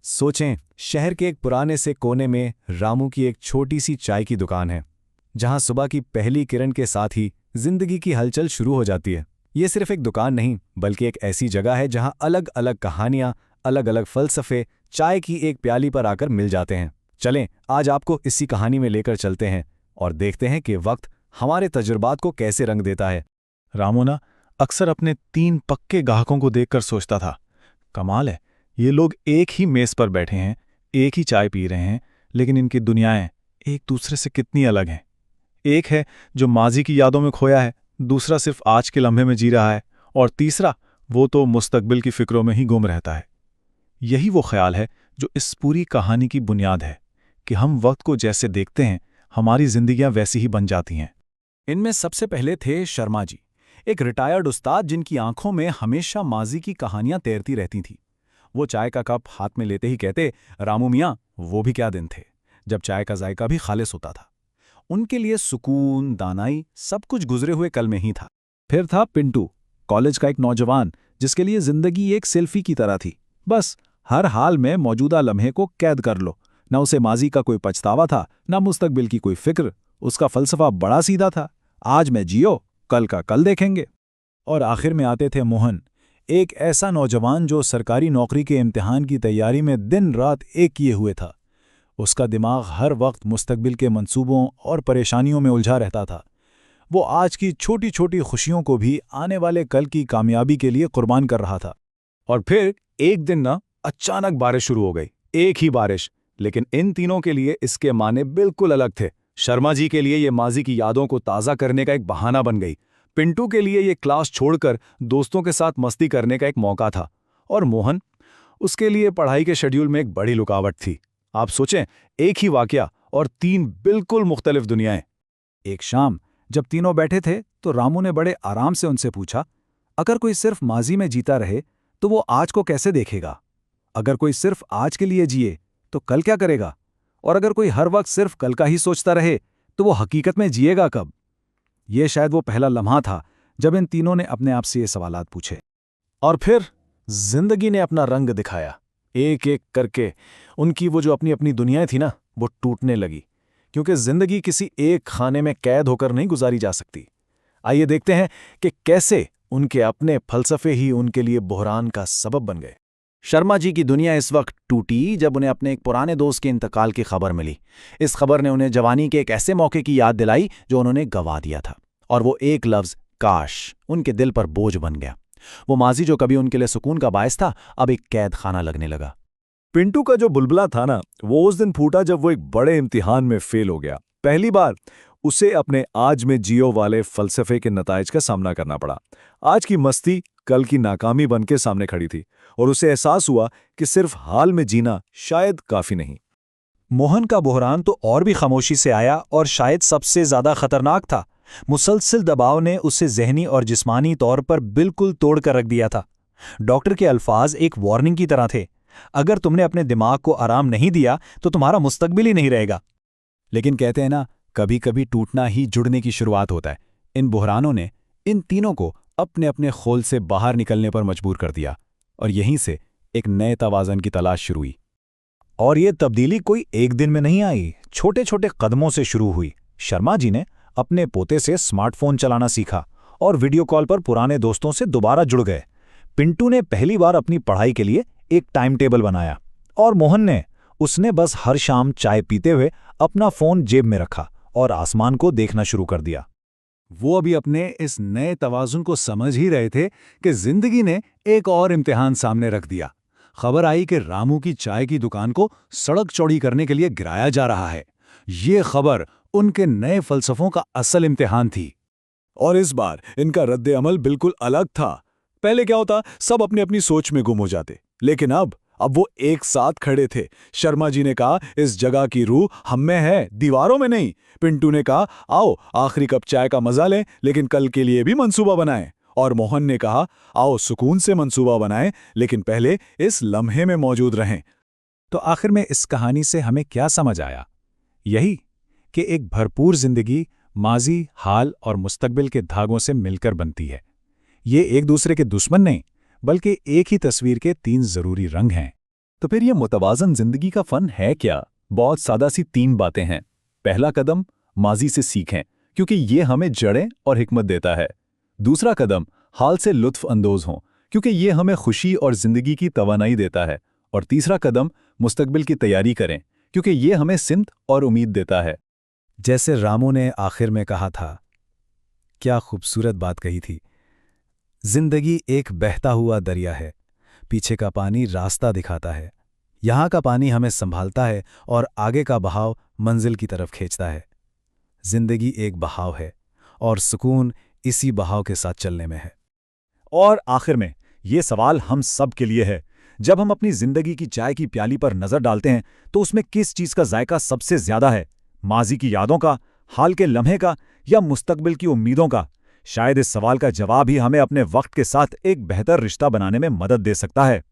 सोचें, शहर के एक पुराने से कोने में रामू की एक छोटी सी चाय की दुकान है, जहां सुबह की पहली किरण के साथ ही जिंदगी की हलचल शुरू हो जाती है। ये सिर्फ एक दुकान नहीं, बल्कि एक ऐसी जगह है जहां अलग अलग कहानियां, अलग अलग फलसफे चाय की एक प्याली पर आकर मिल जाते हैं। चलें, आज आपको इसी कहानी में लेकर चलते हैं और देखते हैं कि वक्त हमारे तजुर्बात को कैसे रंग देता है। रामू ना अक्सर अपने 3 पक्के ग्राहकों को देखकर सोचता था, कमाल है, ये लोग एक ही मेज पर बैठे हैं, एक ही चाय पी रहे हैं, लेकिन इनकी दुनियाएं एक दूसरे से कितनी अलग हैं। एक है जो माजी की यादों में खोया है, दूसरा सिर्फ आज के लम्हे में जी रहा है, और तीसरा वो तो मुस्तकबिल की फिक्रों में ही गुम रहता है। यही वो ख्याल है जो इस पूरी कहानी की बुनियाद है कि हम वक्त को जैसे देखते हैं, हमारी जिंदगियां वैसी ही बन जाती हैं। इनमें सबसे पहले थे शर्मा जी, एक रिटायर्ड उस्ताद जिनकी आंखों में हमेशा माजी की कहानियां तैरती रहती थीं। वो चाय का कप हाथ में लेते ही कहते, रामू मियाँ, वो भी क्या दिन थे जब चाय का जायका भी खालिस होता था। उनके लिए सुकून, दानाई सब कुछ गुजरे हुए कल में ही था। फिर था पिंटू, कॉलेज का एक नौजवान जिसके लिए जिंदगी एक सेल्फी की तरह थी। बस हर हाल में मौजूदा लम्हे को कैद कर लो। न उसे माजी का कोई पछतावा था, न मुस्तकबिल की कोई फिक्र। उसका फलसफा बड़ा सीधा था, आज में जियो, कल का कल देखेंगे। और आखिर में आते थे मोहन, एक ऐसा नौजवान जो सरकारी नौकरी के इम्तिहान की तैयारी में दिन रात एक किए हुए था। उसका दिमाग हर वक्त मुस्तकबिल के मंसूबों और परेशानियों में उलझा रहता था। वो आज की छोटी छोटी खुशियों को भी आने वाले कल की कामयाबी के लिए कुर्बान कर रहा था। और फिर एक दिन ना अचानक बारिश शुरू हो गई, एक ही बारिश, लेकिन इन तीनों के लिए इसके माने बिल्कुल अलग थे। शर्मा जी के लिए ये माजी की यादों को ताज़ा करने का एक बहाना बन गई। पिंटू के लिए ये क्लास छोड़कर दोस्तों के साथ मस्ती करने का एक मौका था। और मोहन, उसके लिए पढ़ाई के शेड्यूल में एक बड़ी रुकावट थी। आप सोचें, एक ही वाकया और 3 बिल्कुल मुख्तलिफ दुनियाएं। एक शाम जब तीनों बैठे थे तो रामू ने बड़े आराम से उनसे पूछा, अगर कोई सिर्फ माजी में जीता रहे तो वो आज को कैसे देखेगा? अगर कोई सिर्फ आज के लिए जिए तो कल क्या करेगा? और अगर कोई हर वक्त सिर्फ कल का ही सोचता रहे तो वो हकीकत में जिएगा कब? ये शायद वो पहला लम्हा था जब इन तीनों ने अपने आप से ये सवालात पूछे। और फिर जिंदगी ने अपना रंग दिखाया। एक एक करके उनकी वो जो अपनी अपनी दुनियाएं थी ना, वो टूटने लगी, क्योंकि जिंदगी किसी एक खाने में कैद होकर नहीं गुजारी जा सकती। आइए देखते हैं कि कैसे उनके अपने फलसफे ही उनके लिए बहरान का सबब बन गए। शर्मा जी की दुनिया इस वक्त टूटी जब उन्हें अपने एक पुराने दोस्त के इंतकाल की खबर मिली। इस खबर ने उन्हें जवानी के एक ऐसे मौके की याद दिलाई जो उन्होंने गंवा दिया था, और वो एक लफ्ज काश उनके दिल पर बोझ बन गया। वो माजी जो कभी उनके लिए सुकून का बायस था, अब एक कैद खाना लगने लगा। पिंटू का जो बुलबुला था ना, वो उस दिन फूटा जब वो एक बड़े इम्तिहान में फेल हो गया। पहली बार उसे अपने आज में जियो वाले फलसफे के नताइज का सामना करना पड़ा। आज की मस्ती कल की नाकामी बनके सामने खड़ी थी, और उसे एहसास हुआ कि सिर्फ हाल में जीना शायद काफी नहीं। मोहन का बहरान तो और भी खामोशी से आया, और शायद सबसे ज्यादा खतरनाक था। मुसलसल दबाव ने उसे ज़हनी और जिस्मानी तौर पर बिल्कुल तोड़ कर रख दिया था। डॉक्टर के अल्फाज एक वार्निंग की तरह थे, अगर तुमने अपने दिमाग को आराम नहीं दिया तो तुम्हारा मुस्तकबिल ही नहीं रहेगा। लेकिन कहते हैं ना, कभी कभी टूटना ही जुड़ने की शुरुआत होता है। इन बहरानों ने इन तीनों को अपने अपने खोल से बाहर निकलने पर मजबूर कर दिया, और यहीं से एक नए तवाज़न की तलाश शुरू हुई। और ये तब्दीली कोई एक दिन में नहीं आई, छोटे छोटे कदमों से शुरू हुई। शर्मा जी ने अपने पोते से स्मार्टफोन चलाना सीखा और वीडियो कॉल पर पुराने दोस्तों से दोबारा जुड़ गए। पिंटू ने पहली बार अपनी पढ़ाई के लिए एक टाइम टेबल बनाया, और मोहन उसने बस हर शाम चाय पीते हुए अपना फोन जेब में रखा और आसमान को देखना शुरू कर दिया। वो अभी अपने इस नए तवाज़ुन को समझ ही रहे थे कि जिंदगी ने एक और इम्तिहान सामने रख दिया। खबर आई कि रामू की चाय की दुकान को सड़क चौड़ी करने के लिए गिराया जा रहा है। ये खबर उनके नए फलसफों का असल इम्तिहान थी, और इस बार इनका रद्द अमल बिल्कुल अलग था। पहले क्या होता, सब अपनी अपनी सोच में गुम हो जाते, लेकिन अब वो एक साथ खड़े थे। शर्मा जी ने कहा, इस जगह की रूह हम में है, दीवारों में नहीं। पिंटू ने कहा, आओ आखिरी कप चाय का मजा लें, लेकिन कल के लिए भी मंसूबा बनाएं। और मोहन ने कहा, आओ सुकून से मंसूबा बनाएं, लेकिन पहले इस लम्हे में मौजूद रहें। तो आखिर में इस कहानी से हमें क्या समझ आया? यही कि एक भरपूर जिंदगी माजी, हाल और मुस्तकबिल के धागों से मिलकर बनती है। ये एक दूसरे के दुश्मन नहीं, बल्कि एक ही तस्वीर के 3 जरूरी रंग हैं। तो फिर ये मुतवाज़न जिंदगी का फन है क्या? बहुत सादा सी 3 बातें हैं। पहला कदम, माजी से सीखें, क्योंकि ये हमें जड़ें और हिकमत देता है। दूसरा कदम, हाल से लुत्फ अंदोज हों, क्योंकि ये हमें खुशी और जिंदगी की तवानाई देता है। और तीसरा कदम, मुस्तकबिल की तैयारी करें, क्योंकि ये हमें सिमत और उम्मीद देता है। जैसे रामू ने आखिर में कहा था, क्या खूबसूरत बात कही थी। जिंदगी एक बहता हुआ दरिया है, पीछे का पानी रास्ता दिखाता है। यहाँ का पानी हमें संभालता है और आगे का बहाव मंजिल की तरफ खींचता है। जिंदगी एक बहाव है और सुकून इसी बहाव के साथ चलने में है। और आखिर में ये सवाल हम सब के लिए है, जब हम अपनी जिंदगी की चाय की प्याली पर नजर डालते हैं तो उसमें किस चीज का जायका सबसे ज्यादा है? माजी की यादों का, हाल के लम्हे का, या मुस्तकबिल की उम्मीदों का? शायद इस सवाल का जवाब ही हमें अपने वक्त के साथ एक बेहतर रिश्ता बनाने में मदद दे सकता है।